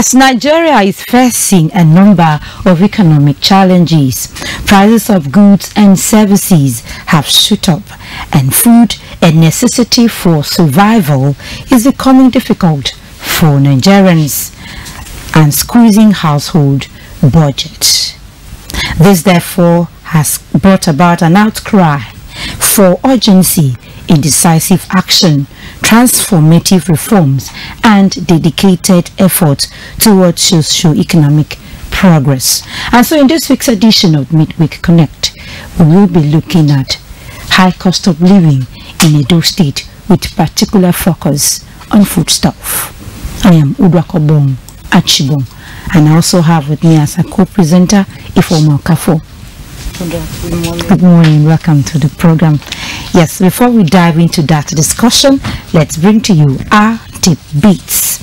Yes, Nigeria is facing a number of economic challenges. Prices of goods and services have shot up, and food, a necessity for survival, is becoming difficult for Nigerians and squeezing household budgets. This therefore has brought about an outcry for urgency in decisive action, transformative reforms, and dedicated efforts towards socio-economic progress. And so in this week's edition of Midweek Connect, we will be looking at high cost of living in Edo State with particular focus on foodstuff. I am Udwakobong Achibong, and I also have with me as a co-presenter Ifeoma Kafo. Good morning, welcome to the program. Yes, before we dive into that discussion, let's bring to you our debates.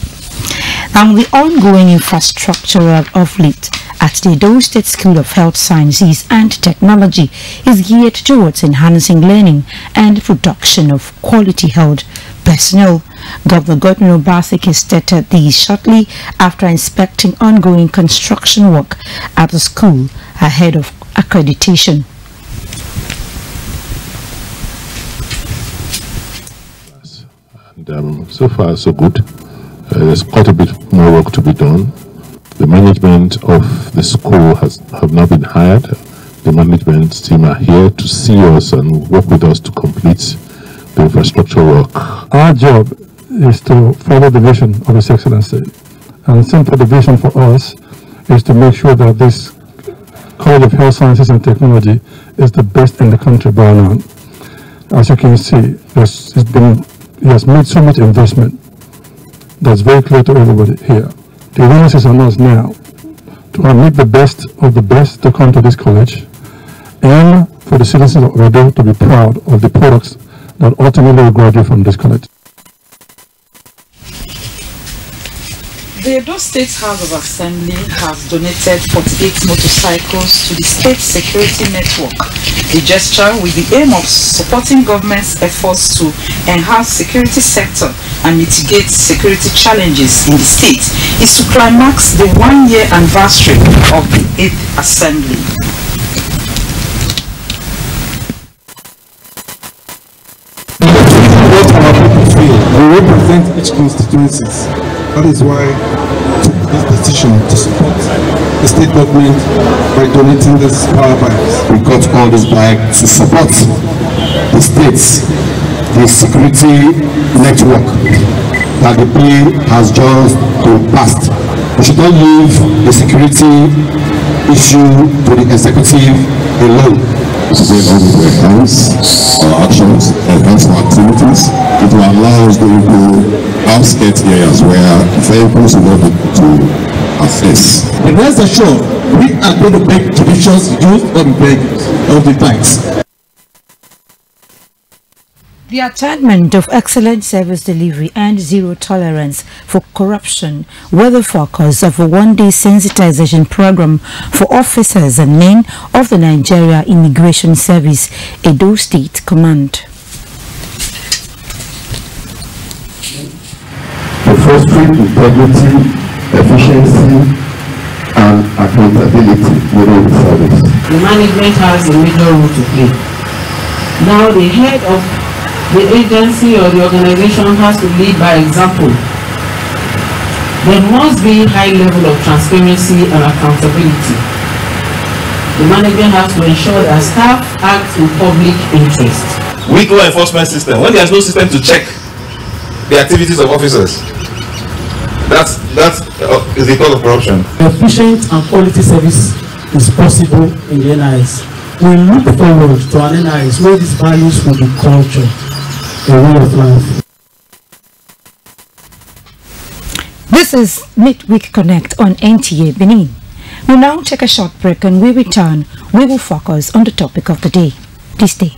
Now, the ongoing infrastructural uplift at the Edo State School of Health Sciences and Technology is geared towards enhancing learning and production of quality health personnel. Governor Godwin Obaseki stated this shortly after inspecting ongoing construction work at the school ahead of accreditation. And so far so good. There's quite a bit more work to be done. The management of the school have now been hired. The management team are here to see us and work with us to complete the infrastructure work. Our job is to follow the vision of His Excellency, and simply the vision for us is to make sure that this College of Health Sciences and Technology is the best in the country by now. As you can see, he has made so much investment that's very clear to everybody here. The onus is on us now to make the best of the best to come to this college, and for the citizens of Edo to be proud of the products that ultimately will graduate from this college. The Edo State House of Assembly has donated 48 motorcycles to the state security network. The gesture, with the aim of supporting government's efforts to enhance security sector and mitigate security challenges in the state, is to climax the one-year anniversary of the 8th Assembly. What our people feel, we represent each constituencies. That is why we took this decision to support the state government by donating this power bikes. We got all this bike to support the states, the security network that the bill has just passed. We should not leave the security issue to the executive alone. Today, all with our hands, our actions, enhance our activities. It will allow us to go into outskirts areas where vehicles will not be able to access. And rest assured, we are going to make judicious use of the vehicles, of the bikes. The attainment of excellent service delivery and zero tolerance for corruption were the focus of a one-day sensitization program for officers and men of the Nigeria Immigration Service, Edo State Command. To foster integrity, efficiency, and accountability within the service. The management has a major role to play. Now the head of the agency or the organization has to lead by example. There must be high level of transparency and accountability. The management has to ensure that staff act in public interest. Weak law enforcement system, when there is no system to check the activities of officers, that is the cause of corruption. Efficient and quality service is possible in the NIS. We look forward to an NIS where these values will be culture, a way of life. This is Midweek Connect on NTA Benin. We'll now take a short break, and when we return, we will focus on the topic of the day. Please stay.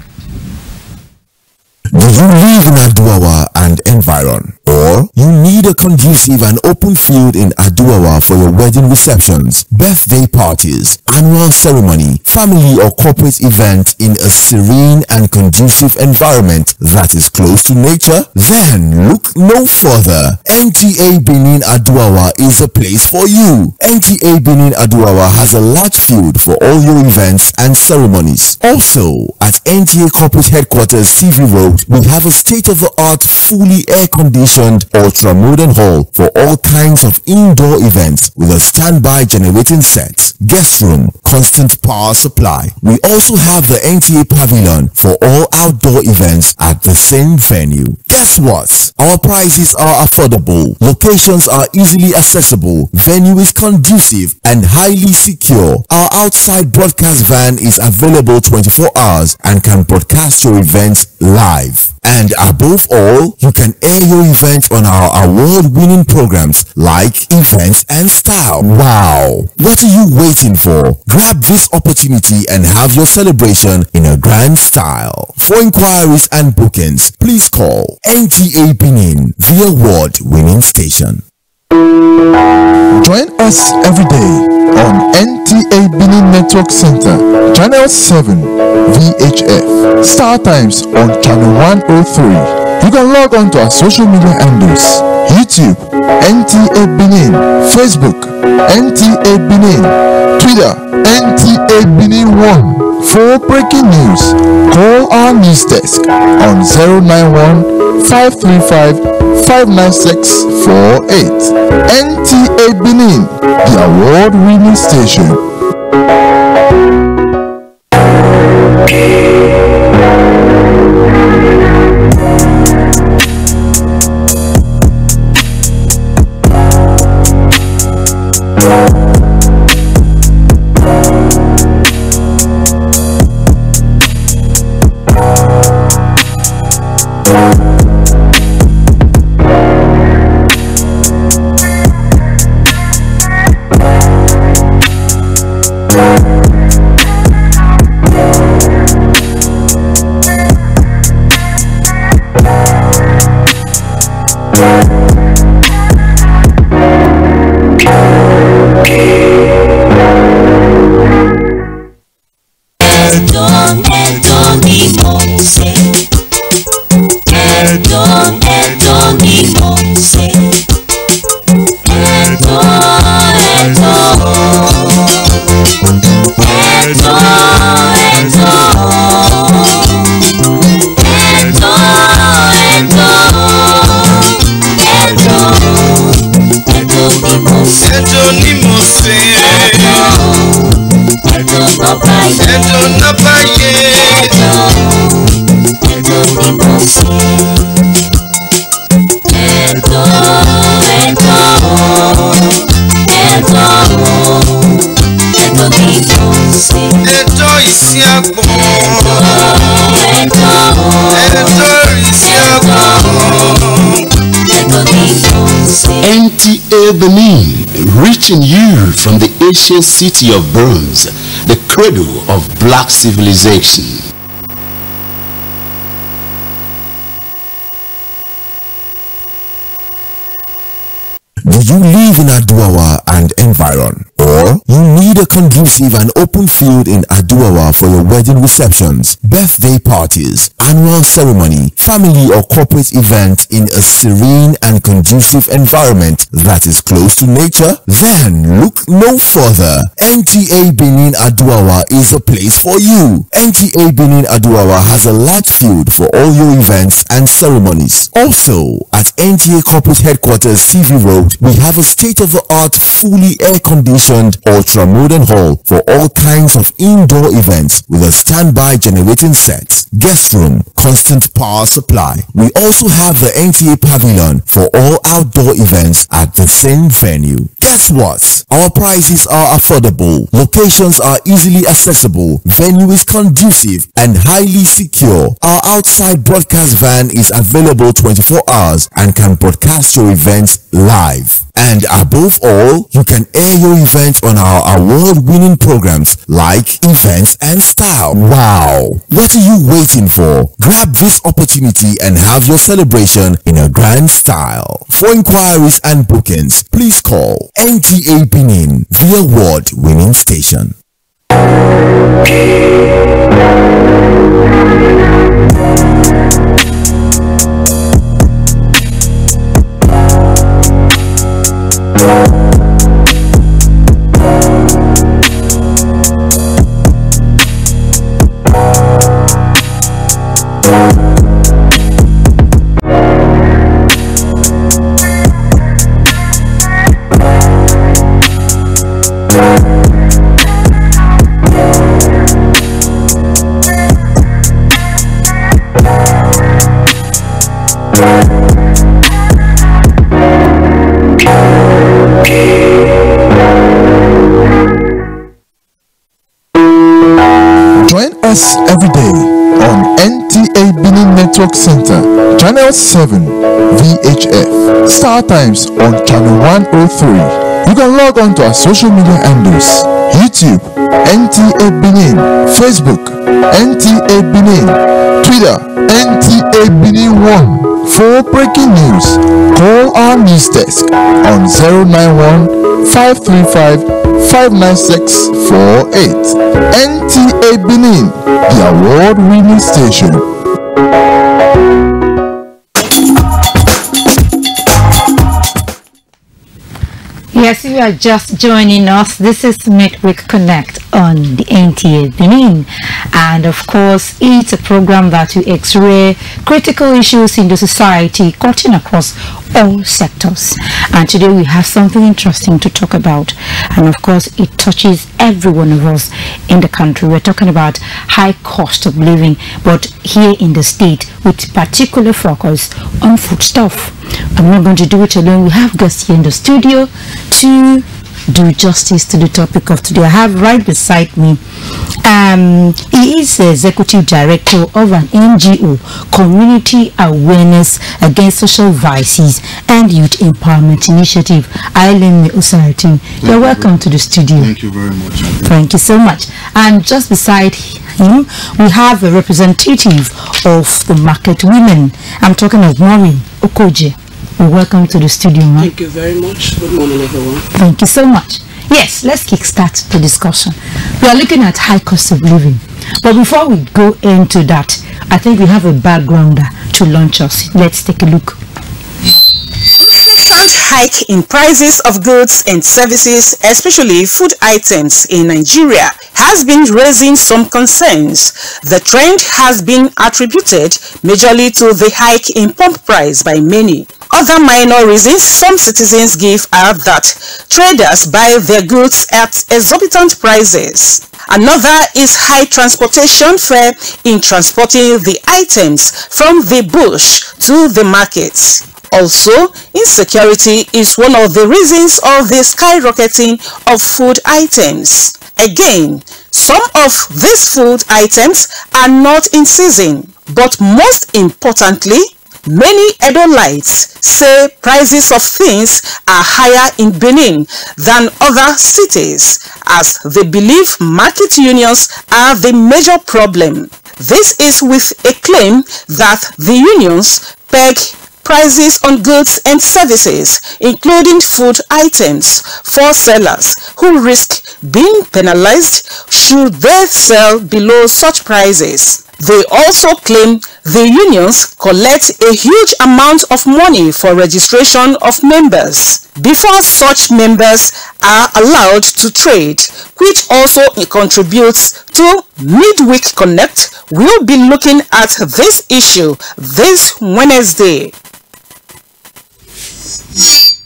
Do you live in Aduawa and environ, or you need need a conducive and open field in Aduawa for your wedding receptions, birthday parties, annual ceremony, family or corporate event in a serene and conducive environment that is close to nature? Then look no further. NTA Benin Aduawa is a place for you. NTA Benin Aduawa has a large field for all your events and ceremonies. Also, at NTA Corporate Headquarters CV Road, we have a state-of-the-art, fully air-conditioned, ultra-modern hall for all kinds of indoor events with a standby generating set, guest room, constant power supply. We also have the NTA Pavilion for all outdoor events at the same venue. Guess what? Our prices are affordable, locations are easily accessible, venue is conducive and highly secure. Our outside broadcast van is available 24 hours and can broadcast your events live. And above all, you can air your events on our award-winning programs like Events and Style. Wow! What are you waiting for? Grab this opportunity and have your celebration in a grand style. For inquiries and bookings, please call NTA Benin, the award-winning station. Join us every day on NTA Benin Network Center, Channel 7, VHF, Star Times on Channel 103. You can log on to our social media handles: YouTube, NTA Benin, Facebook, NTA Benin, Twitter, NTA Benin 1. For breaking news, call our news desk on 091 535 59648. NTA Benin, the award-winning station. NTA Benin, reaching you from the ancient city of bronze, the cradle of black civilization. Do you live in Aduawa and environ? Or you need a conducive and open field in Aduawa for your wedding receptions, birthday parties, annual ceremony, family or corporate event in a serene and conducive environment that is close to nature? Then look no further. NTA Benin Aduawa is a place for you. NTA Benin Aduawa has a large field for all your events and ceremonies. Also, at NTA Corporate Headquarters CV Road, we have a state-of-the-art, fully air-conditioned, ultra-modern hall for all kinds of indoor events with a standby generating set, guest room, constant power supply. We also have the NTA Pavilion for all outdoor events at the same venue. Guess what? Our prices are affordable, locations are easily accessible, venue is conducive and highly secure. Our outside broadcast van is available 24 hours and can broadcast your events live. And above all, you can air your event on our award-winning programs like Events and Style. Wow! What are you waiting for? Grab this opportunity and have your celebration in a grand style. For inquiries and bookings, please call NTA Benin, the award-winning station. Join us every day on NTA Benin Network Center, Channel 7, VHF, Star Times on Channel 103. You can log on to our social media handles: YouTube, NTA Benin, Facebook, NTA Benin, Twitter, NTA Benin 1. For breaking news, call our news desk on 091-535-59648. NTA Benin, the award-winning station. Yes, you are just joining us. This is Midweek Connect on the NTA Benin, and of course it's a program that will x-ray critical issues in the society cutting across all sectors. And today we have something interesting to talk about, and of course it touches every one of us in the country. We're talking about high cost of living, but here in the state with particular focus on foodstuff. I'm not going to do it alone. We have guests here in the studio to do justice to the topic of today. I have right beside me, he is the executive director of an NGO, Community Awareness Against Social Vices and Youth Empowerment Initiative, Island Society. You're welcome to the studio. Thank you very much. Thank you so much. And just beside him, we have a representative of the market women. I'm talking of Maureen Okoje. Welcome to the studio, ma'am. Thank you very much. Good morning, everyone. Thank you so much. Yes, let's kickstart the discussion. We are looking at high cost of living. But before we go into that, I think we have a backgrounder to launch us. Let's take a look. Constant hike in prices of goods and services, especially food items in Nigeria, has been raising some concerns. The trend has been attributed majorly to the hike in pump price by many. Other minor reasons some citizens give are that traders buy their goods at exorbitant prices. Another is high transportation fare in transporting the items from the bush to the markets. Also, insecurity is one of the reasons of the skyrocketing of food items. Again, some of these food items are not in season, but most importantly, many Edolites say prices of things are higher in Benin than other cities, as they believe market unions are the major problem. This is with a claim that the unions peg prices on goods and services, including food items, for sellers who risk being penalized should they sell below such prices. They also claim the unions collect a huge amount of money for registration of members before such members are allowed to trade, which also contributes to Midweek Connect. We'll be looking at this issue this Wednesday.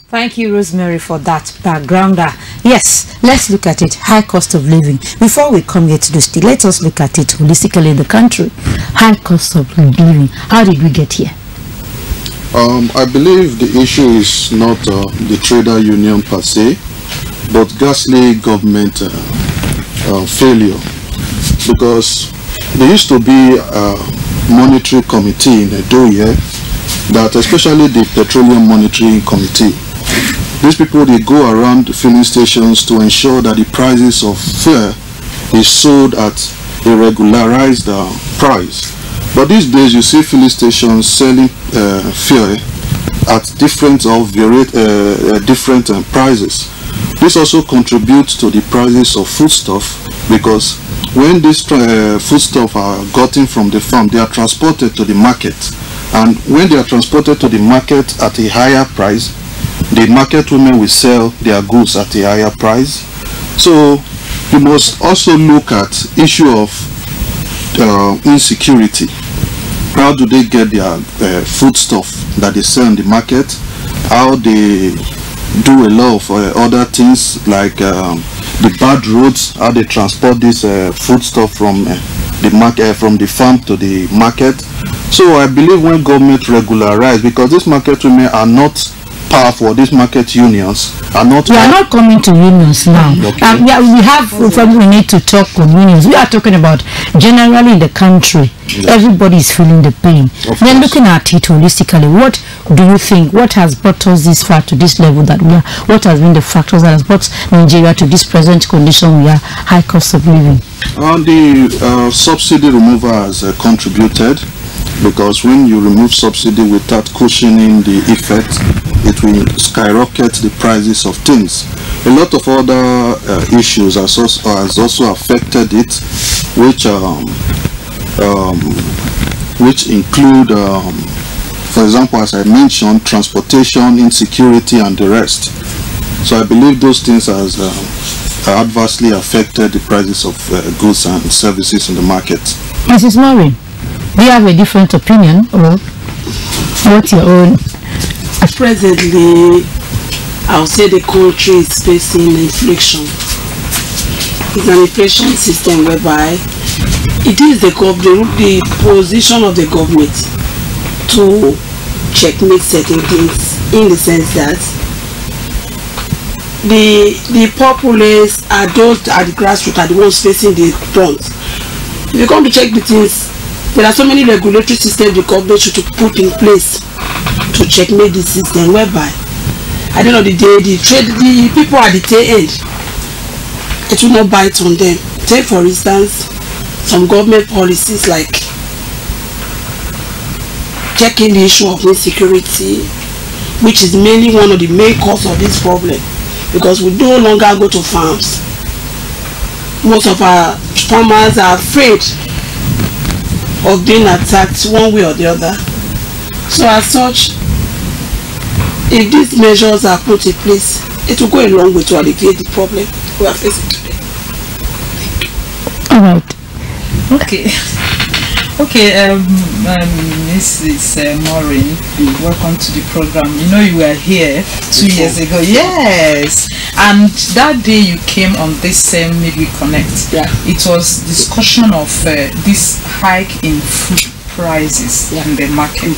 Thank you, Rosemary, for that backgrounder. Yes, let's look at it. High cost of living. Before we come here to the state, let us look at it holistically in the country. High cost of living. How did we get here? I believe the issue is not the trader union per se, but ghastly government failure. Because there used to be a monetary committee in Edo here, that especially the Petroleum Monitoring Committee, these people, they go around the filling stations to ensure that the prices of fuel is sold at a regularized price. But these days you see filling stations selling fuel at different prices. This also contributes to the prices of foodstuff, because when these foodstuff are gotten from the farm, they are transported to the market, and when they are transported to the market at a higher price, the market women will sell their goods at a higher price. So you must also look at issue of insecurity. How do they get their foodstuff that they sell in the market? How they do a lot of other things, like the bad roads, how they transport this foodstuff from the market, from the farm to the market. So I believe when government regularize, because these market women are not powerful, these market unions are not. We are not coming to unions now. Okay. We need to talk on unions. We are talking about generally in the country. Yes. Everybody is feeling the pain. Then looking at it holistically, what do you think? What has brought us this far to this level that we are? What has been the factors that has brought Nigeria to this present condition we are, high cost of living? The subsidy removal has contributed, because when you remove subsidy without cushioning the effect, it will skyrocket the prices of things. A lot of other issues has also affected it, which include, for example, as I mentioned, transportation, insecurity, and the rest. So I believe those things has adversely affected the prices of goods and services in the market. Mrs. Maureen, do you have a different opinion, or what's your own? Presently, I would say the country is facing inflation. It's an inflation system whereby it is the position of the government to checkmate certain things, in the sense that the populace are those at the grassroots, are the ones facing the brunt. If you come to check the things, there are so many regulatory systems the government should put in place to checkmate the system, whereby at the end of the day, the people at the tail end, it will not bite on them. Take for instance some government policies like checking the issue of insecurity, which is mainly one of the main causes of this problem, because we no longer go to farms. Most of our farmers are afraid of being attacked one way or the other. So as such, if these measures are put in place, it will go a long way to alleviate the problem we are facing today. All right. Okay. Okay, Mrs. Maureen, welcome to the program. You know, you were here 2 years ago. Yes. And that day you came on this same Midweek Connect. Yeah. It was discussion of this hike in food prices in the market.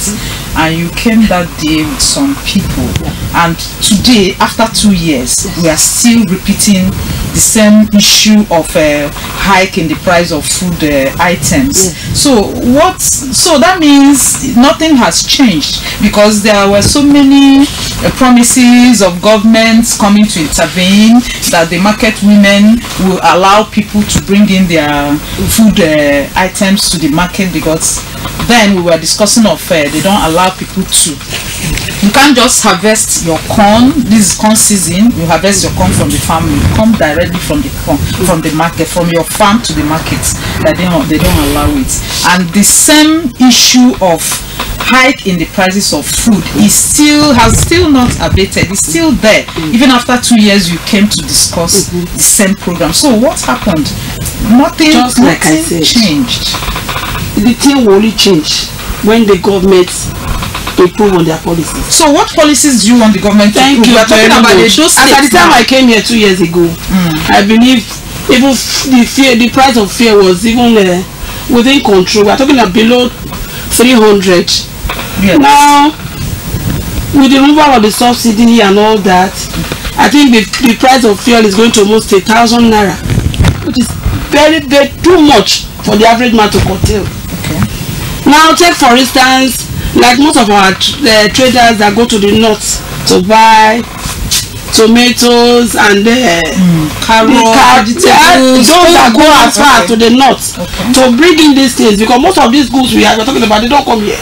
And you came that day with some people. And today, after 2 years, we are still repeating the same issue of hike in the price of food items. So that means nothing has changed, because there were so many promises of governments coming to intervene that the market women will allow people to bring in their food items to the market, because then we were discussing of they don't allow people to. You can't just harvest your corn. This is corn season. You harvest your corn from the farm. You come directly from the market, from your farm to the market. That they don't allow it. And the same issue of hike in the prices of food has still not abated. It's still there. Even after 2 years, you came to discuss the same program. So what happened? Nothing. Just like I said, changed. The thing will only change when the government improve on their policies. So what policies do you want the government to improve? Thank you. Talking about As at the time I came here 2 years ago, I believe even the price of fuel was even within control. We are talking about below 300. Yes. Now, with the removal of the subsidy and all that, I think the price of fuel is going to almost 1,000 naira, which is very, very too much for the average man to curtail. Okay. Now, take for instance, like most of our traders that go to the north to buy tomatoes and carrots, those that go as far to the north to bring in these things, because most of these goods we are talking about, they don't come here.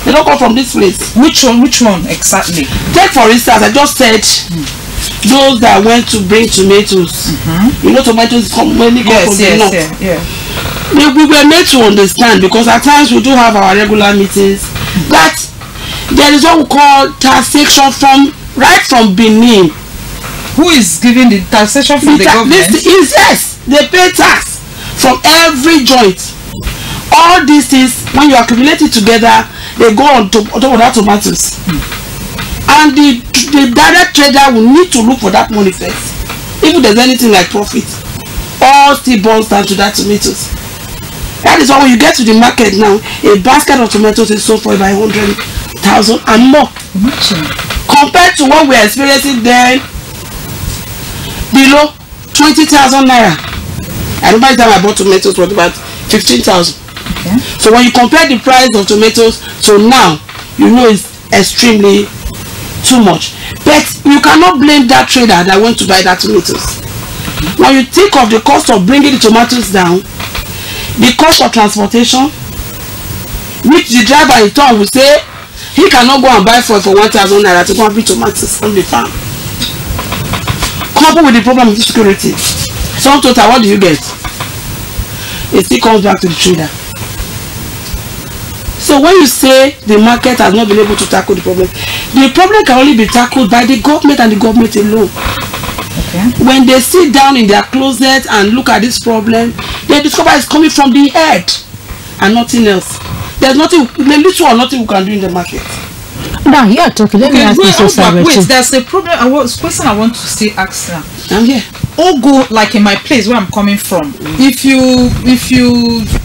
They don't come from this place. Which one exactly? Take for instance, I just said those that went to bring tomatoes. You know, tomatoes come from the north. We were made to understand, because at times we do have our regular meetings, that there is what we call taxation right from Benin. Who is giving the taxation from the government? Yes, they pay tax from every joint. All these things, when you accumulate it together, they go on top of that tomatoes. And the direct trader will need to look for that money first. If there's anything like profit, all still boils down to that tomatoes. That is why when you get to the market now, a basket of tomatoes is sold for about 100,000 and more. Compared to what we're experiencing then, below 20,000 naira. I remember the time I bought tomatoes was about 15,000. So when you compare the price of tomatoes to now, you know it's extremely too much. But you cannot blame that trader that went to buy that tomatoes. When you think of the cost of bringing the tomatoes down, the cost of transportation, which the driver in turn will say he cannot go and buy for 1,000 naira to go and bring tomatoes on the farm. Coupled with the problem of security, sum total, what do you get? It still comes back to the trader. So when you say the market has not been able to tackle the problem can only be tackled by the government and the government alone. When they sit down in their closet and look at this problem, they discover it's coming from the head and nothing else. There's nothing, little or nothing we can do in the market. Now you are talking. Let me ask you something. Wait, there's a problem. Question I want to still ask now. I'm here. Ugu, like in my place where I'm coming from, if you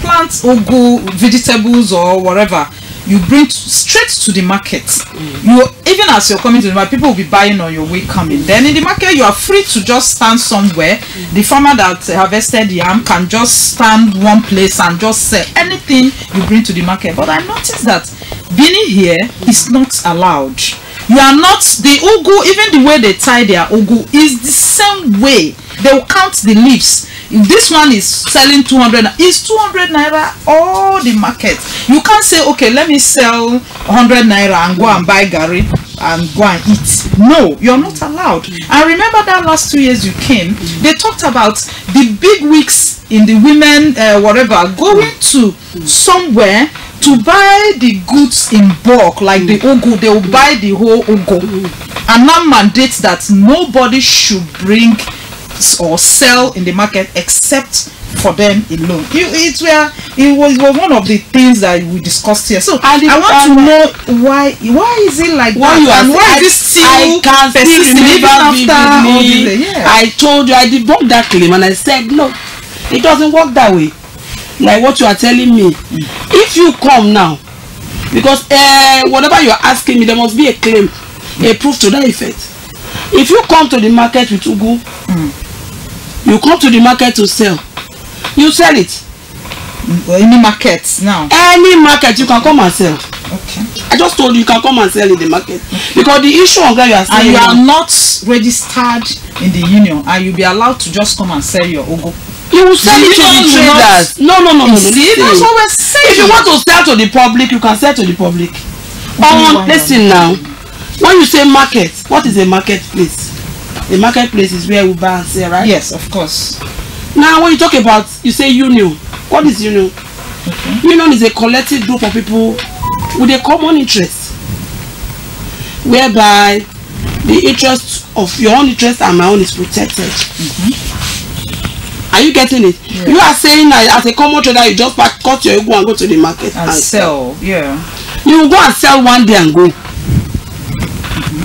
plant ugu, vegetables or whatever, you bring straight to the market. You, even as you're coming to the market, people will be buying on your way coming. Then in the market, you are free to just stand somewhere. The farmer that harvested yam can just stand one place and just sell anything you bring to the market. But I noticed that being here is not allowed. You are not, the ugu, even the way they tie their ugu is the same way. They will count the leaves. If this one is selling 200, it's 200 naira all the market. You can't say, okay, let me sell 100 naira and go and buy gari and go and eat. No, you're not allowed. I remember that last 2 years you came, they talked about the big weeks in the women, whatever, going to somewhere to buy the goods in bulk, like the ugu. They will buy the whole ugu and now mandate that nobody should bring or sell in the market except for them alone. It was one of the things that we discussed here. So I want to know why is it like that? And why is it still persisting even after all this? I told you, I debunked that claim and I said no, it doesn't work that way. Like what you are telling me. If you come now, because whatever you are asking me, there must be a claim, a proof to that effect. If you come to the market with ugu, you come to the market to sell, you sell it. Any market now? Any market you can come and sell. Okay. I just told you can come and sell in the market. Because the issue on that you are saying, and you are not registered in the union, and you'll be allowed to just come and sell your ugu. You will sell it to the traders. No. See, that's what we're saying. If you want to sell to the public, you can sell to the public. Listen now. When you say market, what is a marketplace? A marketplace is where we buy and sell, right? Yes, of course. Now, when you talk about, you say union. What is union? Union is a collective group of people with a common interest, whereby the interest of your own interest and my own is protected. Are you getting it? Yeah. You are saying that as a common trader, you just cut your ugu and go to the market and sell. Yeah. You will go and sell one day and go.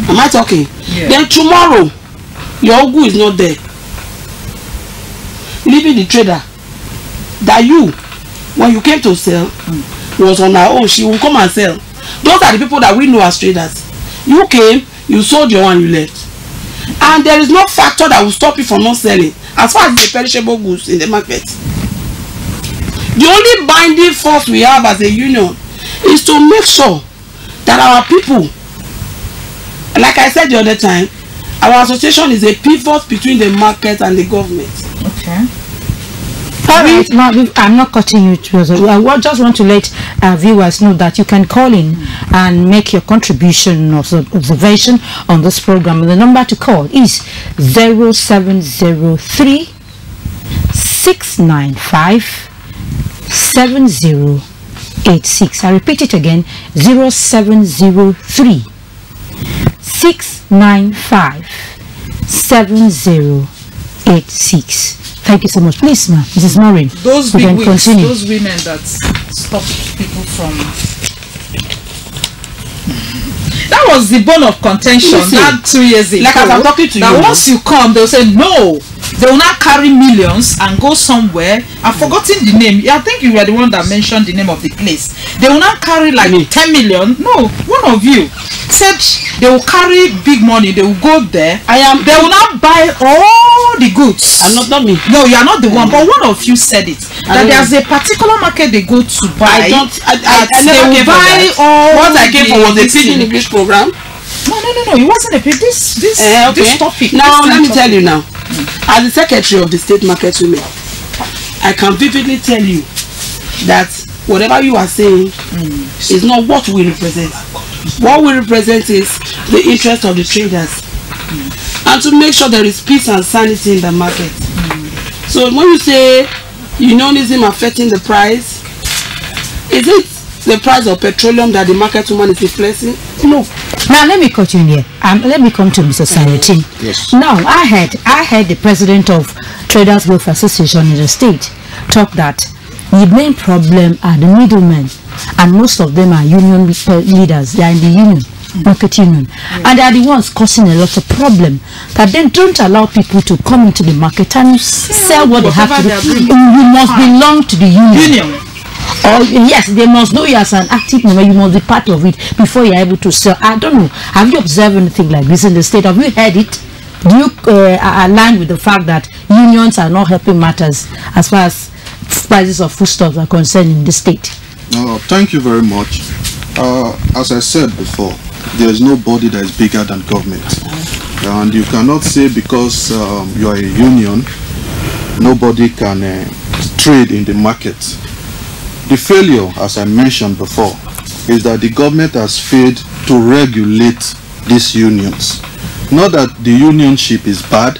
Am I talking? Yeah. Then tomorrow, your ugu is not there. Leaving the trader that you, when you came to sell, was on her own. She will come and sell. Those are the people that we know as traders. You came, you sold your one, you left. And there is no factor that will stop you from not selling. As far as the perishable goods in the market, the only binding force we have as a union is to make sure that our people, like I said the other time, our association is a pivot between the market and the government. Okay. All right, now I'm not cutting you. I just want to let our viewers know that you can call in and make your contribution or observation on this program. And the number to call is 0703 695 7086. I repeat it again, 0703 695 7086. Thank you so much. Please, ma'am, Mrs. Maureen. Those big wigs, those women that stop people from... That was the bone of contention that 2 years ago. Like as I'm talking to you. That once you come, they'll say no. They will not carry millions and go somewhere. I've forgotten the name. I think you were the one that mentioned the name of the place. They will not carry like 10 million. No, one of you said they will carry big money. They will go there. They will not buy all the goods. I'm not me. No, you are not the one. But one of you said it. That there's a particular market they go to buy. I never came for that. What I came for was a Pidgin English program. No. It wasn't a big this topic. Now let me tell you now. As the secretary of the state market women, I can vividly tell you that whatever you are saying is not what we represent. What we represent is the interest of the traders and to make sure there is peace and sanity in the market. So when you say unionism affecting the price, is it the price of petroleum that the market woman is influencing? No. Now let me cut you in here. Let me come to Mr. Sanetin. Yes. Now I heard the president of Traders Welfare Association in the state talk that the main problem are the middlemen, and most of them are union leaders. They are in the union, market union, and they are the ones causing a lot of problem. That then don't allow people to come into the market and sell what they have to do. You must belong to the union. Or yes, they must know you as an active member. You must be part of it before you're able to sell. I don't know. Have you observed anything like this in the state? Have you heard it? Do you align with the fact that unions are not helping matters as far as prices of foodstuffs are concerned in the state? Thank you very much. As I said before, there is nobody that is bigger than government, and you cannot say because you are a union, nobody can trade in the market. The failure, as I mentioned before, is that the government has failed to regulate these unions. Not that the unionship is bad,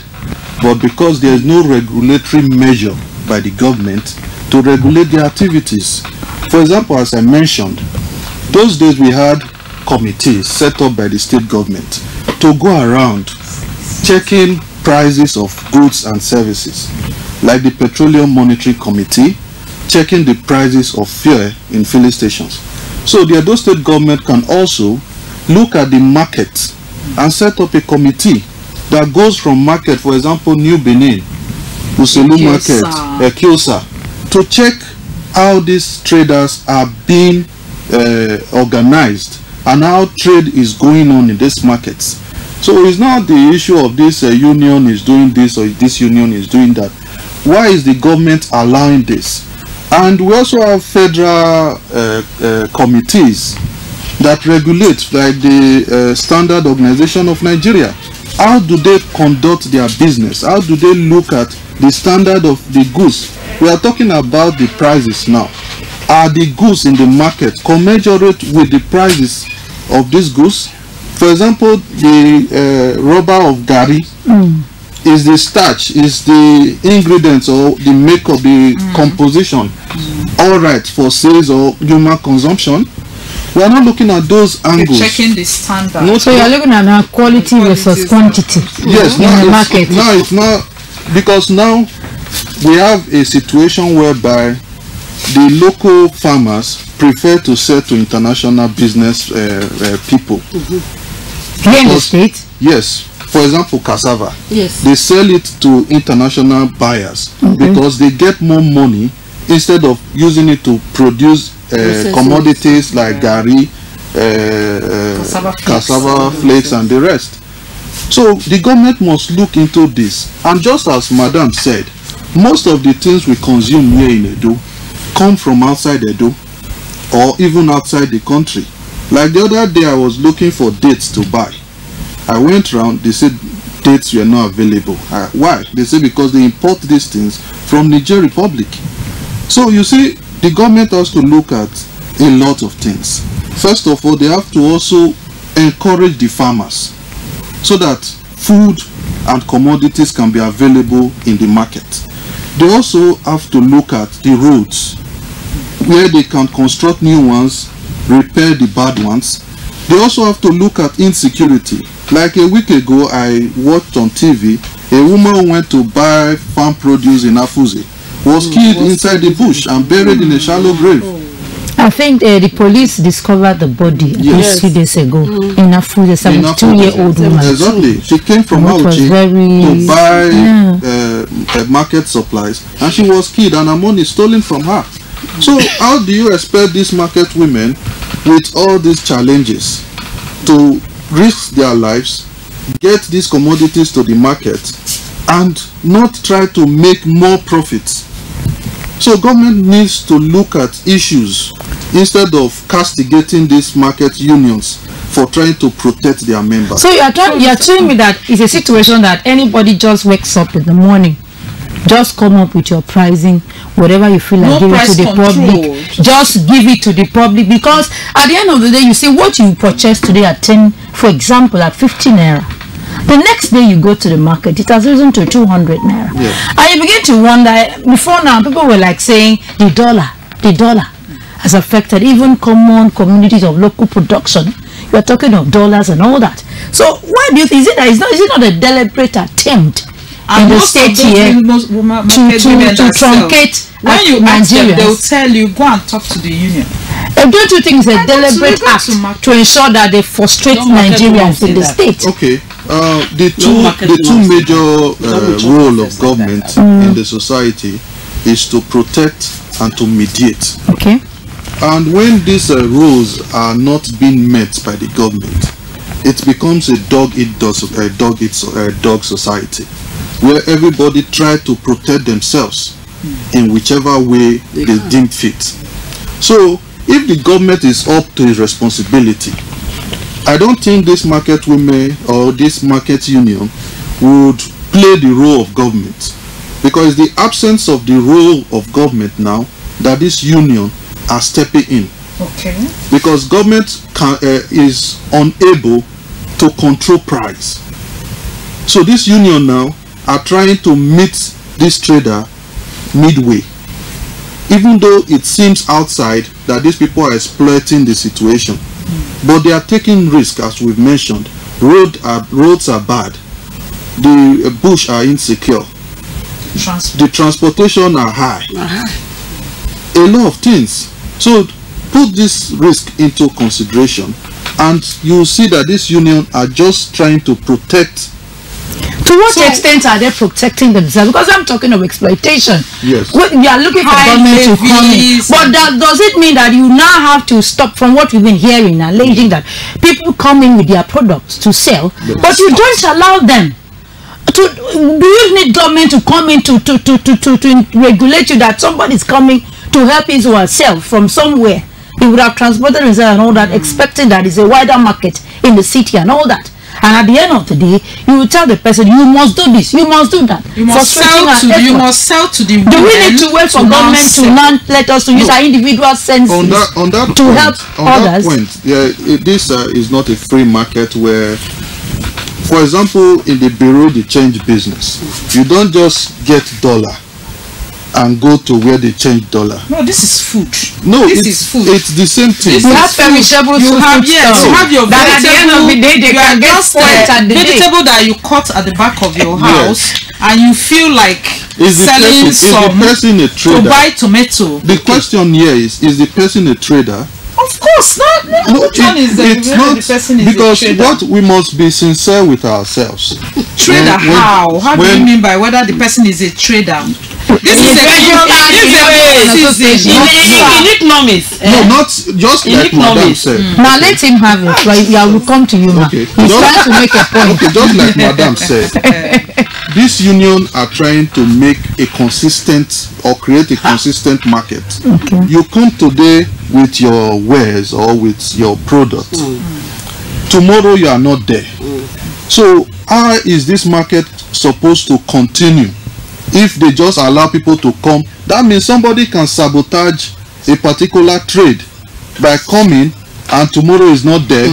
but because there is no regulatory measure by the government to regulate their activities. For example, as I mentioned, those days we had committees set up by the state government to go around checking prices of goods and services, like the Petroleum Monitoring Committee, checking the prices of fuel in filling stations. So the Edo State government can also look at the market and set up a committee that goes from market, for example, New Benin, Uselu Market, Ekiosa, to check how these traders are being organized and how trade is going on in these markets. So it's not the issue of this union is doing this or this union is doing that. Why is the government allowing this? And we also have federal committees that regulate, like the Standard Organization of Nigeria. How do they conduct their business? How do they look at the standard of the goods? We are talking about the prices now. Are the goods in the market commensurate with the prices of these goods? For example, the rubber of gari is the starch, is the ingredients or the makeup, the composition, all right for sales or human consumption? We are not looking at those angles. You're checking the standard. So you are looking at now quality versus quantity. Yes, in the market. Now it's not, because now we have a situation whereby the local farmers prefer to sell to international business people. Here in the state? Yes. For example, cassava. Yes. They sell it to international buyers because they get more money instead of using it to produce commodities like gari, cassava flakes and the rest. So the government must look into this. And just as Madam said, most of the things we consume here in Edo come from outside Edo or even outside the country. Like the other day I was looking for dates to buy. I went around, they said dates were not available. Why? They say because they import these things from Niger Republic. So you see, the government has to look at a lot of things. First of all, they have to also encourage the farmers so that food and commodities can be available in the market. They also have to look at the roads where they can construct new ones, repair the bad ones. They also have to look at insecurity. Like a week ago, I watched on TV, a woman went to buy farm produce in Afuze, was killed inside the bush and buried in a shallow grave. I think the police discovered the body 2 days ago in Afuze, 72-year-old woman. Exactly. She came from Auchi to buy market supplies, and she was killed and her money stolen from her. So how do you expect these market women with all these challenges to risk their lives, get these commodities to the market, and not try to make more profits? So government needs to look at issues instead of castigating these market unions for trying to protect their members. So you are telling me that it's a situation that anybody just wakes up in the morning, just come up with your pricing, whatever you feel like giving to the public, just give it to the public, because at the end of the day, you see what you purchase today at 10, for example, at 15 naira. The next day you go to the market, it has risen to 200 naira. Yeah. And you begin to wonder, before now, people were like saying the dollar has affected even common communities of local production. You are talking of dollars and all that. So why do you think, is it not a deliberate attempt in the state here to truncate when you Nigerians? ask them, they will tell you, go and talk to the union. Don't you think it's a deliberate act to ensure that they frustrate Nigerians in the state? Okay. The two major role of government in the society is to protect and to mediate. Okay. And when these rules are not being met by the government, it becomes a dog society, where everybody tries to protect themselves in whichever way they deem fit. So if the government is up to its responsibility, I don't think this market women or this market union would play the role of government, because the absence of the role of government now that this union are stepping in. Okay. Because government is unable to control price. So this union now are trying to meet this trader midway. Even though it seems outside that these people are exploiting the situation, but they are taking risk, as we've mentioned. Roads are bad. The bush are insecure. The transportation are high. A lot of things. So put this risk into consideration, and you see that this union are just trying to protect. To what extent are they protecting themselves? Because I'm talking of exploitation. Yes. We are looking for government to come in. But does it mean that you now have to stop from what we've been hearing, alleging that people come in with their products to sell, but you don't allow them? Do you need government to come in to regulate you that somebody's coming to help his or herself from somewhere? He would have transported himself and all that, expecting that it's a wider market in the city and all that. And at the end of the day, you will tell the person, you must do this, you must do that. You must sell to the women. Do we need to wait for government to not let us to use our individual senses on that to point, help on others? that point, this is not a free market where, for example, in the bureau de change business, you don't just get dollar and go to where they change dollar. No, this is food. No, this is food. It's the same thing. You have perishable food. You have your that vegetable. At the end of the day, they can get spoiled at the vegetable that you cut at the back of your house, and you feel like selling some to buy tomato. The question here is the person a trader? Of course not. It's not, because what we must be sincere with ourselves. Trader, how? How do you mean by whether the person is a trader? This is in economics. No, not just like Madam said. Now let him have it. Right? Yeah, we'll come to you now. Okay. He's trying to make a point. Okay, just like Madam said. This union are trying to make a consistent or create a consistent market. Okay. You come today with your wares or with your product. Tomorrow you are not there. So how is this market supposed to continue if they just allow people to come? That means somebody can sabotage a particular trade by coming, and tomorrow is not there.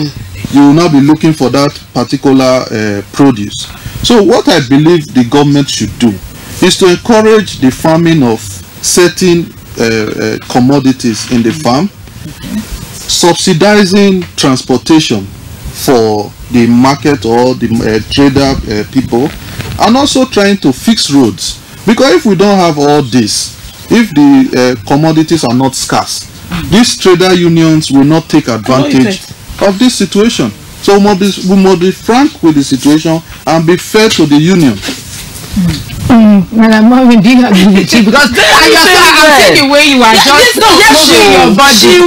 You will now be looking for that particular produce. So what I believe the government should do is to encourage the farming of certain commodities in the farm, subsidizing transportation for the market or the trader people, and also trying to fix roads. Because if we don't have all this, if the commodities are not scarce, these trader unions will not take advantage of this situation. So we must be frank with the situation and be fair to the union. Madam Marvin, do you agree with you? Because I see the way you are just moving your body.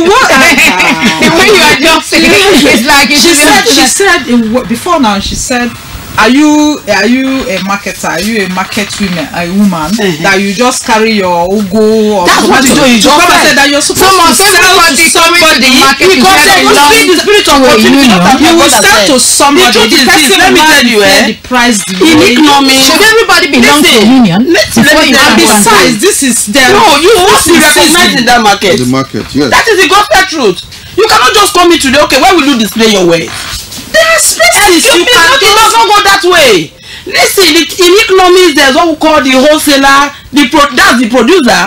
The way you are just saying, it's like she said before now. She said, "Are you a marketer? Are you a market woman? That you just carry your ugu or that's what you do. You just said that you're supposed to sell to somebody because they will see the spirit of what you will sell to somebody. The person let me tell you, the price in economics, should everybody belong to a union? And besides, this is their no. You must be recognized in that market. The market, yes. That is the gospel truth. You cannot just come in today. Okay, where will you display your wares? There are spaces you can. It does not go that way. Listen, in economics, there's what we call the wholesaler. That's the producer.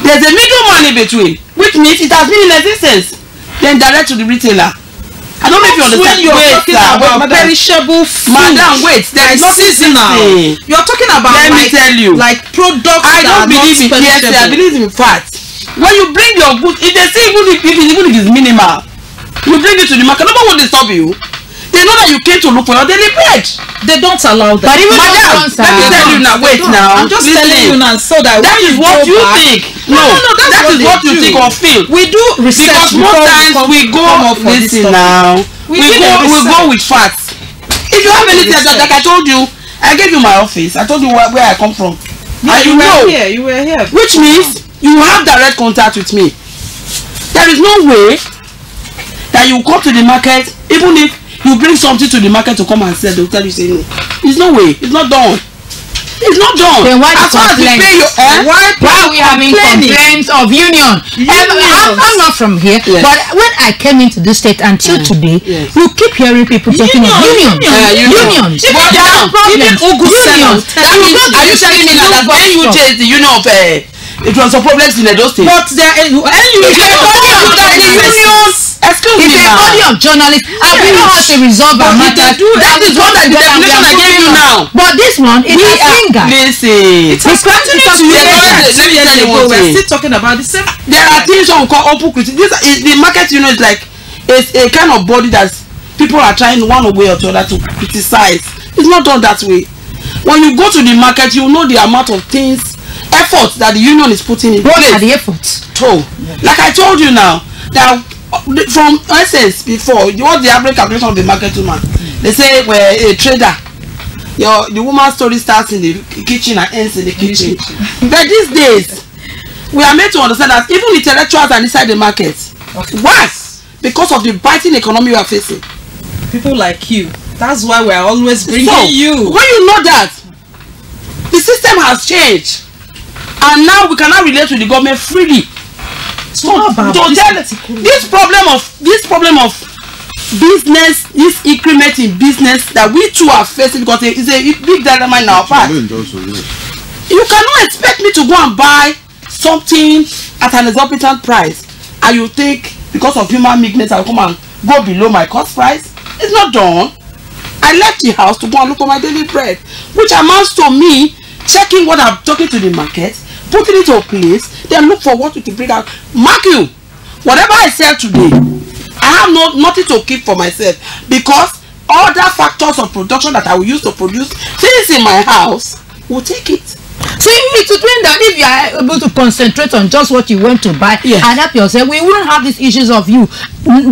There's a middleman in between, which means it has been in existence. Then direct to the retailer. I don't know if you understand. When you're talking about perishable food, madam, wait. There is not seasonal. You're talking about let me tell you, like products. I don't believe in yes, I believe in fact. When you bring your goods, if they say even if it's minimal, you bring it to the market. Nobody will disturb you. They know that you came to look for your daily bread. They don't allow that. But even madam, let me tell you now. Wait now. I'm just telling you now so that that is what you think. No, that is what you think or feel. We do research because most times we go. Listen now. We go with facts. If you have anything like I told you, I gave you my office. I told you where I come from. Yeah, and you were here. Which means you have direct contact with me. There is no way that you come to the market even if you bring something to the market to come and sell, they'll tell you say no. It's no way. It's not done. It's not done. Then why as far as you pay your why are we having complaints of union? I'm not from here, but when I came into this state until today, you keep hearing people talking of unions. Unions. But there are problems. Unions. Are you telling me that NUJ is the union of it was a problem in Edo State? But there are unions. Excuse me, it's a body of journalists and we know how to resolve our matters. That is what the definition I gave you now. But this one is a finger. Listen, it's continued to let me tell you one thing. We're still talking about the same. There are things we call open criticism. The market, you know, is like it's a kind of body that people are trying one way or the other to criticize. It's not done that way. When you go to the market, you know the amount of things, efforts that the union is putting in place. What are the efforts? Like I told you now, that from essence before, what's the average calculation of the market woman? They say we're a trader. The woman's story starts in the kitchen and ends in the kitchen. But these days, we are made to understand that even intellectuals are inside the market. Why? Because of the biting economy we are facing. People like you. That's why we are always bringing you. When you know that, the system has changed. And now we cannot relate to the government freely. So this problem of business, this increment in business that we too are facing, because it's a big dilemma in our part. You cannot expect me to go and buy something at an exorbitant price, and you think because of human meekness I will come and go below my cost price. It's not done. I left the house to go and look for my daily bread, which amounts to me checking what I'm talking to the market, putting it to a place, then look for what we can bring out. Mark you, whatever I sell today, I have nothing to keep for myself, because other factors of production that I will use to produce things in my house will take it. So it would mean that if you are able to concentrate on just what you want to buy and help yourself, we wouldn't have these issues of you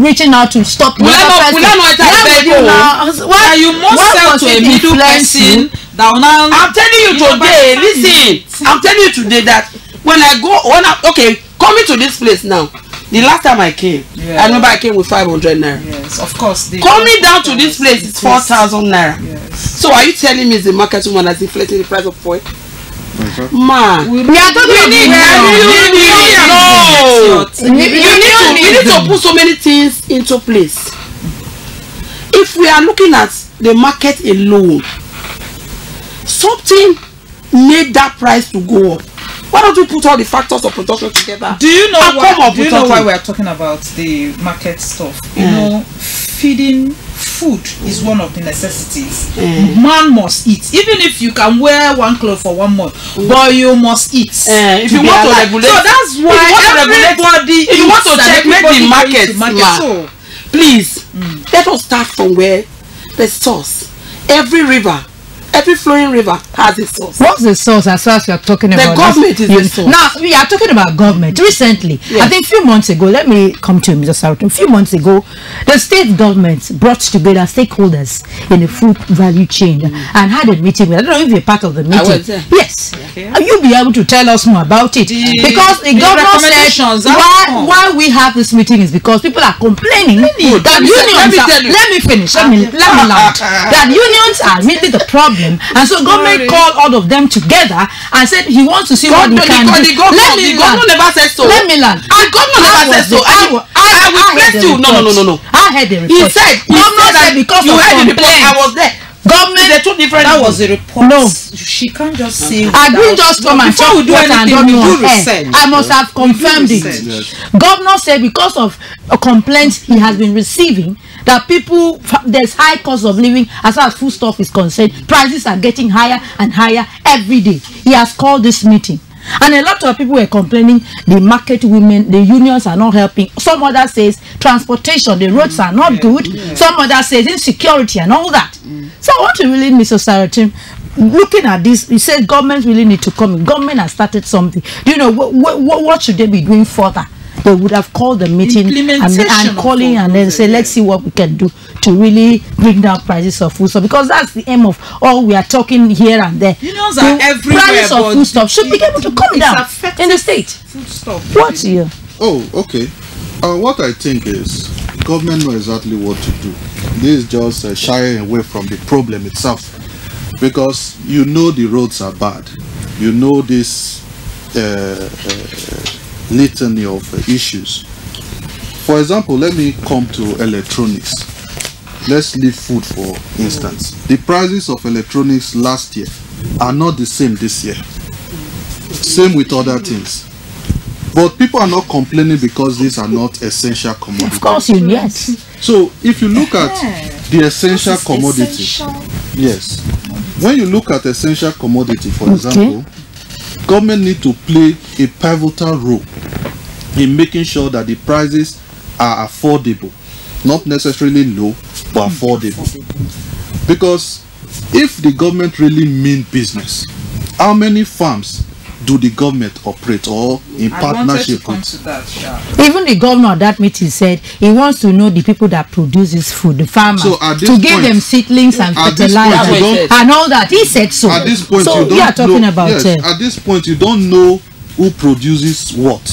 reaching out to stop. Will I know why you must sell to a middle person? I'm telling you today, listen, I'm telling you today that coming to this place now, The last time I came, I remember I came with 500 naira. Yes, of course. Coming down to this place is 4,000 naira. Yes. So are you telling me the market woman has inflated the price of oil? Man, we are talking you need to put so many things into place. If we are looking at the market alone, something made that price to go up. Why don't you put all the factors of production together? Do you know why we are talking about the market stuff? You know, feeding food is one of the necessities. Man must eat. Even if you can wear one cloth for 1 month, but you must eat. If you want to regulate, so that's why everybody. If you want to checkmate the market, so please let us start from where the source. Every river, every flowing river has a source. What's the source as far as you're talking about? The government is the source. Now, we are talking about government. Recently, I think a few months ago, let me come to Mr. Sarton. A few months ago, the state government brought together stakeholders in the food value chain and had a meeting. I don't know if you're part of the meeting. I was there. Yes. Okay. You'll be able to tell us more about it. Because the governor said why we have this meeting is because people are complaining that unions are, let me finish. Let me land. That unions are really the problem. And so government called all of them together and said he wants to see what he can do. The governor never said so. Let me land. The governor never said so. I will press you. No. I heard the report. He said because you heard the report. I was there. Government, they're two different. That was a report. No, she can't just say. I didn't just come and talk what I don't know. I must have confirmed it. Governor said because of complaints he has been receiving that people, there's high cost of living as far as food stuff is concerned. Prices are getting higher and higher every day. He has called this meeting. And a lot of people were complaining the market women, the unions are not helping. Some others says transportation, the roads are not good. Some others says insecurity and all that. So I want to really, Mr. Sarton, looking at this, he said government really need to come in. Government has started something. Do you know what should they be doing further? They would have called the meeting and calling and then say, let's see what we can do to really bring down prices of food stuff, because that's the aim of all we are talking here and there. Unions are everywhere. Prices of food stuff should be able to come down in the state. Food stuff. What's here? Oh, okay. What I think is government knows exactly what to do. This is just shying away from the problem itself, because you know the roads are bad. You know this litany of issues. For example, let me come to electronics. Let's leave food for instance. The prices of electronics last year are not the same this year. Same with other things. But people are not complaining because these are not essential commodities. Of course, yes. So if you look at the essential commodity, yes, when you look at essential commodity, for example, government need to play a pivotal role in making sure that the prices are affordable, not necessarily low, but affordable. Because if the government really mean business, how many farms do the government operate or in partnership with? Even the governor at that meeting said he wants to know the people that produce this food, the farmers, so to give them seedlings and fertilizer and all that. He said so. At this point, so you don't we are talking know, about at this point you don't know who produces what.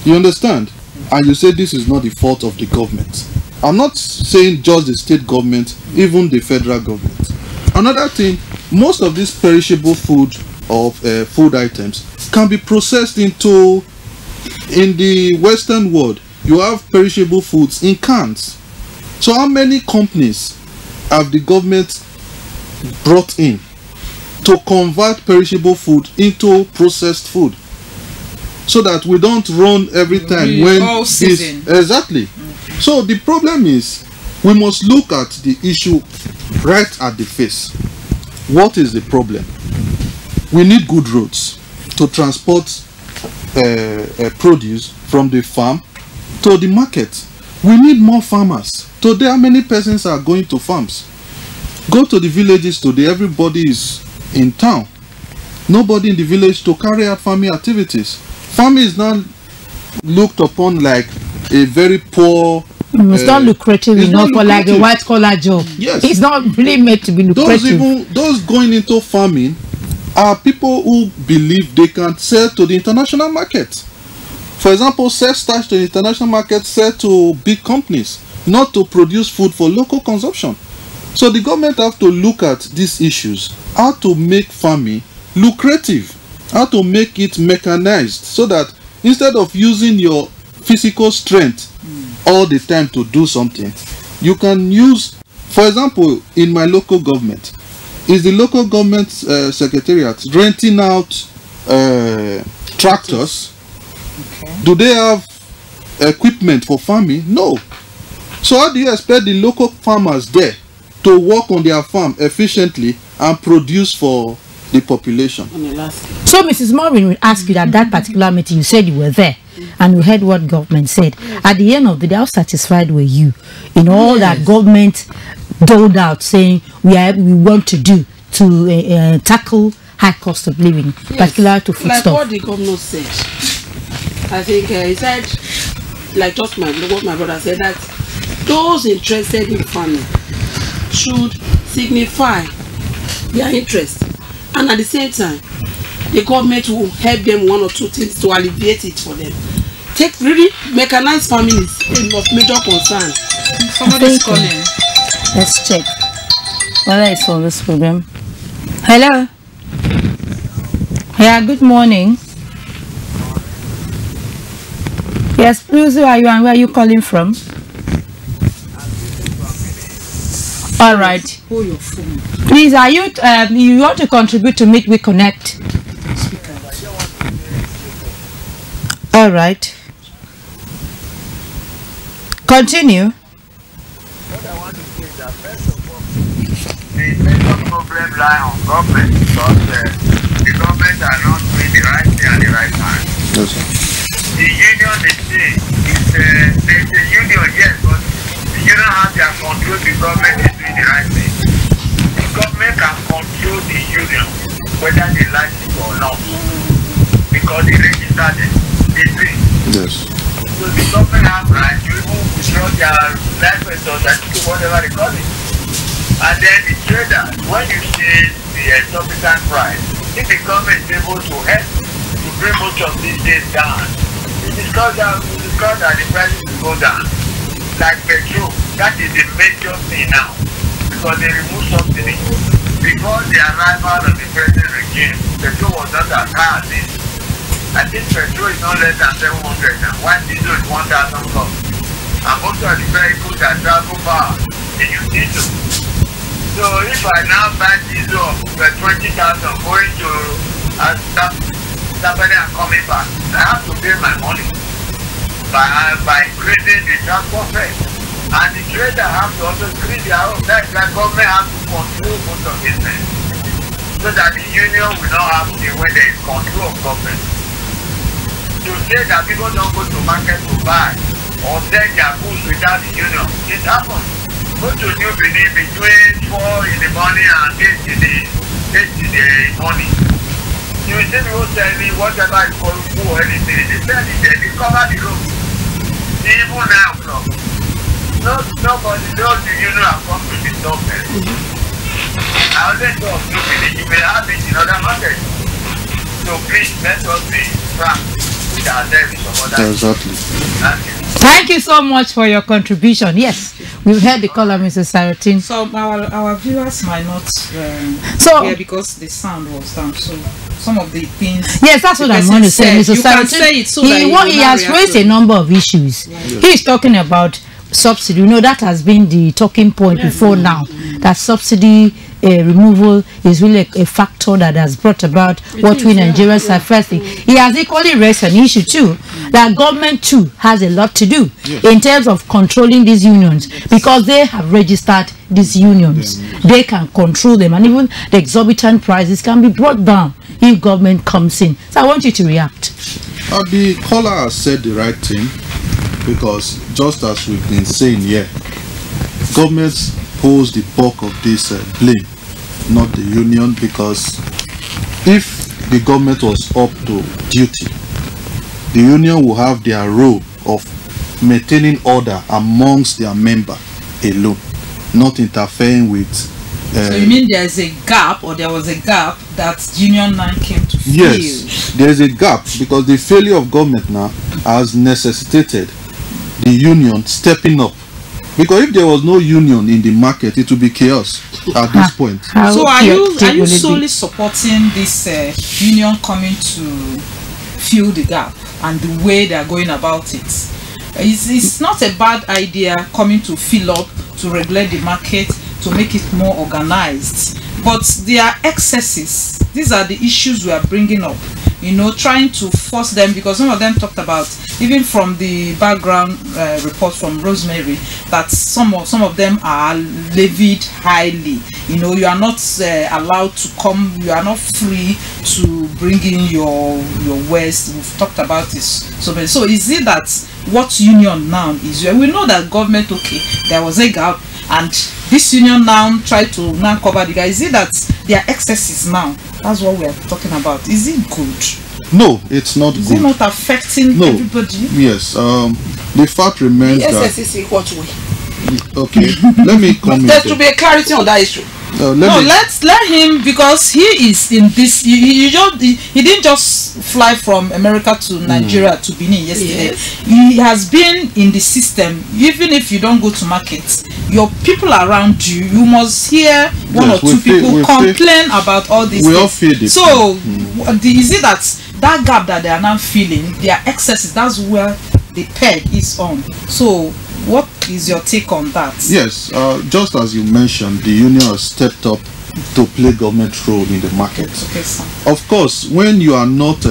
You understand? And you say this is not the fault of the government. I'm not saying just the state government, even the federal government. Another thing, most of this perishable food of food items can be processed into, in the Western world, you have perishable foods in cans. So how many companies have the government brought in to convert perishable food into processed food, so that we don't run every time when this exactly. So the problem is we must look at the issue right at the face. What is the problem? We need good roads to transport produce from the farm to the market. We need more farmers. Today, how many persons are going to farms? Go to the villages today, everybody is in town. Nobody in the village to carry out farming activities. Farming is not looked upon like a very poor. It's not lucrative enough for like a white collar job. Yes, it's not really meant to be lucrative. Those going into farming are people who believe they can sell to the international market. For example, sell starch to the international market, sell to big companies, not to produce food for local consumption. So the government have to look at these issues, how to make farming lucrative, how to make it mechanized, so that instead of using your physical strength all the time to do something, you can use, for example, in my local government, is the local government secretariat renting out tractors? Okay. Do they have equipment for farming? No. So how do you expect the local farmers there to work on their farm efficiently and produce for the population? So Mrs. Maureen will ask you that particular meeting, you said you were there and you heard what government said. At the end of the day, how satisfied were you in all that government doled out, saying we want to do to tackle high cost of living, particularly to foodstuff? Like what the governor said, I think he said, like just what my brother said, that those interested in farming should signify their interest, and at the same time the government will help them one or two things to alleviate it for them. Take really mechanized farming is of major concern. Somebody's calling. Let's check whether it's on this program. Hello. Yeah, good morning. Yes, please, who are you and where are you calling from? All right. Hold your phone. Please, are you you want to contribute to Midweek Connect? All right. Continue. What I want to say is that first of all, the major problem lies on government, because the government are not doing the right thing at the right time. Yes, sir. The union, they say, there's a union, yes, but the union has their control. The government is doing the right thing. The government can control the union, whether they like it or not, because they register them. They pay. Yes. So the government have right to even withdraw their license or certificate, whatever they call it. And then the traders, when you see the exorbitant price, if the government is able to help to bring most of these days down, because that the prices will go down. Like petrol, that is the major thing now, because they remove subsidy. Before the arrival of the present regime, petrol was not as high as this. I think petrol is not less than 700 now. One diesel is 1,000 plus. And most of the vehicles that travel far, they use diesel. So if I now buy diesel of 20,000 going to somebody and coming back, I have to pay my money by increasing the transport fare. And the trader have to also increase their own. That's like government have to control most of this thing, so that the union will not have the way there is control of government. To say that people don't go to market to buy or sell their goods without the union, it happens. Go to New Benin between 4 in the morning and 8 in the morning. You will see people selling whatever is called food or anything. They sell it there, they cover the road. Even now, nobody knows the union have come to the government. I always thought New Benin, you may have it in other markets. So please, let us be frank with ourselves in some other. Exactly. Thank you so much for your contribution. Yes, we've heard the caller, Mrs. Sarotin. So our viewers might not hear because the sound was down. So some of the things. Yes, that's what I'm going to say, Mrs. Sarotin. He has raised a number of issues. Yes. He's talking about subsidy. You know, that has been the talking point before now. That subsidy removal is really a factor that has brought about what we Nigerians are facing. He has equally raised an issue too, that government too has a lot to do in terms of controlling these unions, because they have registered these unions. They can control them, and even the exorbitant prices can be brought down if government comes in. So I want you to react. The caller has said the right thing, because just as we've been saying here, governments pose the bulk of this blame, not the union, because if the government was up to duty, the union will have their role of maintaining order amongst their member alone, not interfering with. So you mean there's a gap, or there was a gap that Union 9 came to fill? Yes, there is a gap, because the failure of government now, has necessitated the union stepping up. Because if there was no union in the market, it would be chaos at this point. So are you solely supporting this union coming to fill the gap and the way they are going about it? It's not a bad idea coming to fill up, to regulate the market, to make it more organized. But there are excesses. These are the issues we are bringing up. You know, trying to force them, because some of them talked about, even from the background report from Rosemary, that some of them are levied highly. You know, you are not allowed to come, you are not free to bring in your waste. We've talked about this. So is it that what union now is? We know that government, okay, there was a gap, and this union now try to now cover the guy. Is it that there are excesses now? That's what we are talking about. Is it good? No, it's not good. Is it not affecting everybody? Yes. The fact remains the that... excesses in what way? Okay, let me come in. There should be a clarity on that issue. Let's let him, because he is in this. He didn't just fly from America to Nigeria to Benin yesterday. Yes. He has been in the system. Even if you don't go to market, your people around you, you must hear one or two people complain about all these things. So is it that gap that they are now feeling, their excesses, that's where the peg is on? So what is your take on that? Yes, just as you mentioned, the union has stepped up to play government role in the market. Okay, sir. Of course, when you are not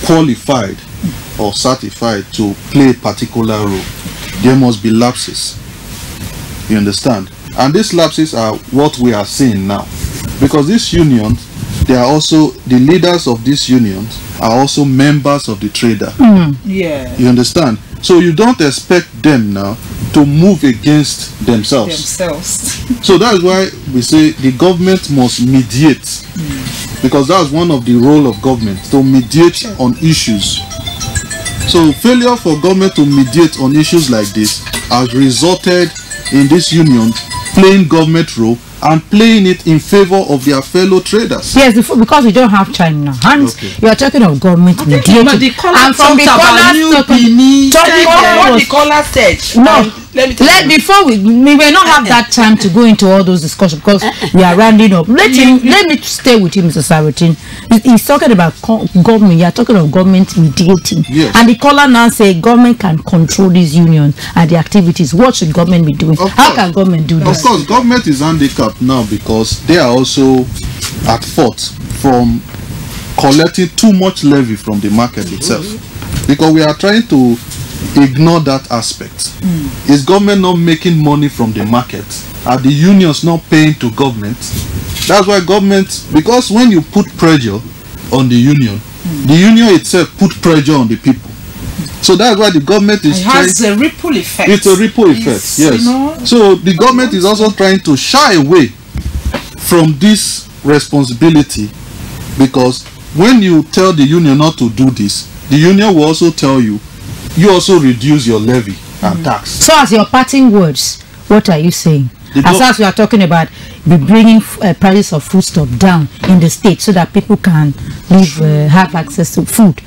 qualified or certified to play a particular role, there must be lapses. You understand? And these lapses are what we are seeing now. Because these unions, they are also, the leaders of these unions are also members of the trader. Yeah. You understand? So you don't expect them now to move against themselves. So that is why we say the government must mediate. Because that's one of the role of government, to mediate on issues. So failure for government to mediate on issues like this has resulted in this union playing government role and playing it in favor of their fellow traders. Yes, because we don't have time now. Hence, you are talking of government mediating. And from the caller said. No. Before we may not have that time to go into all those discussions, because we are rounding up. Let me stay with him, Mr. Saratin. He's talking about government. You are talking of government mediating. Yes. And the caller now say government can control these unions and the activities. What should government be doing? How can government do that? Of course, government is handicapped now because they are also at fault from collecting too much levy from the market itself. Because we are trying to ignore that aspect. Is government not making money from the market? Are the unions not paying to government? That's why government, because when you put pressure on the union itself put pressure on the people. So that's why the government is trying. It has a ripple effect. It's a ripple effect, yes. You know, so the government is also trying to shy away from this responsibility, because when you tell the union not to do this, the union will also tell you, you also reduce your levy and tax. So as your parting words, what are you saying? As we are talking about bringing prices of foodstuff down in the state so that people can live, have access to food,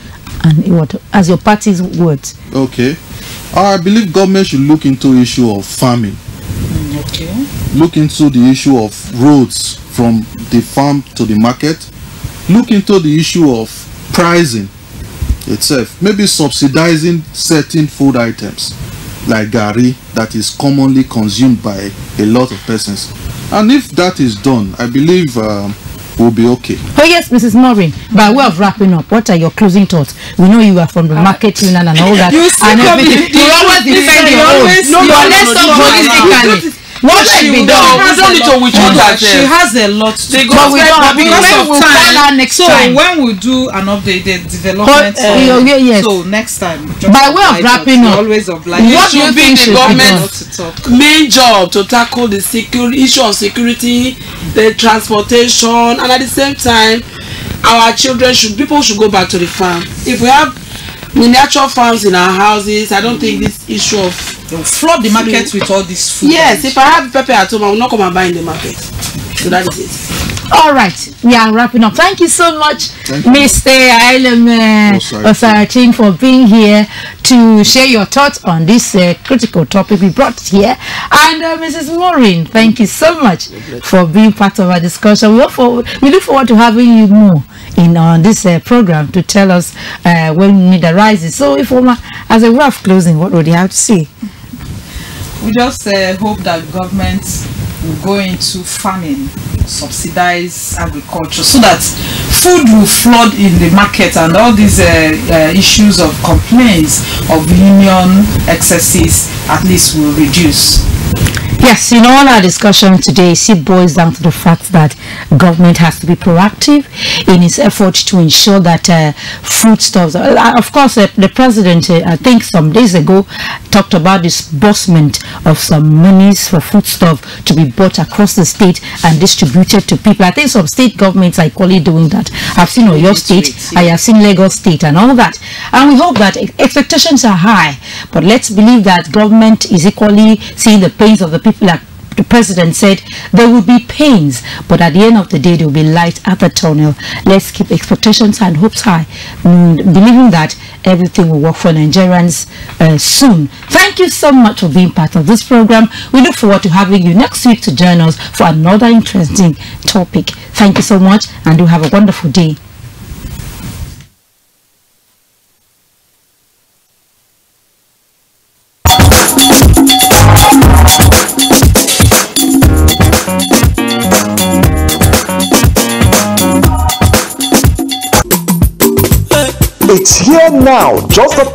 and what as your party's words? Okay, I believe government should look into issue of farming. Okay. Look into the issue of roads from the farm to the market. Look into the issue of pricing itself, maybe subsidizing certain food items like gari that is commonly consumed by a lot of persons, and if that is done, I believe we'll be okay. Oh yes, Mrs. Maureen, by way of wrapping up, what are your closing thoughts? We know you are from the market union and all that, and everything. You always defend your own. But let's talk holistically. What should be done? She has a lot to do. But we don't have, because of time. Next time. When we do an updated development, so next time. By way of wrapping up, always obliged. What should be the government's main job to tackle the issue of security, the transportation, and at the same time, our people should go back to the farm. If we have miniature farms in our houses, I don't think this issue of flood the market with all this food. Yes, if I have pepper at home, I will not come and buy in the market. So that is it. All right, we are wrapping up. Thank you so much, Mr. Ailem Osaratin, for being here to share your thoughts on this critical topic we brought here. And Mrs. Maureen, thank you so much for being part of our discussion. We look forward to having you more in on this program to tell us when need arises. So, if as a way of closing, what would you have to say? We just hope that governments will go into farming, subsidize agriculture, so that food will flood in the market, and all these issues of complaints of union excesses at least will reduce. Yes, in all our discussion today, it boils down to the fact that government has to be proactive in its effort to ensure that foodstuffs. Of course, the president, I think some days ago, talked about disbursement of some monies for foodstuff to be bought across the state and distributed to people. I think some state governments are equally doing that. I've seen Oyo State, I have seen Lagos State and all that. And we hope that expectations are high, but let's believe that government is equally seeing the pains of the people. Like the president said, there will be pains, but at the end of the day, there will be light at the tunnel. Let's keep expectations and hopes high, believing that everything will work for Nigerians soon. Thank you so much for being part of this program. We look forward to having you next week to join us for another interesting topic. Thank you so much, and do have a wonderful day. It's here now, just the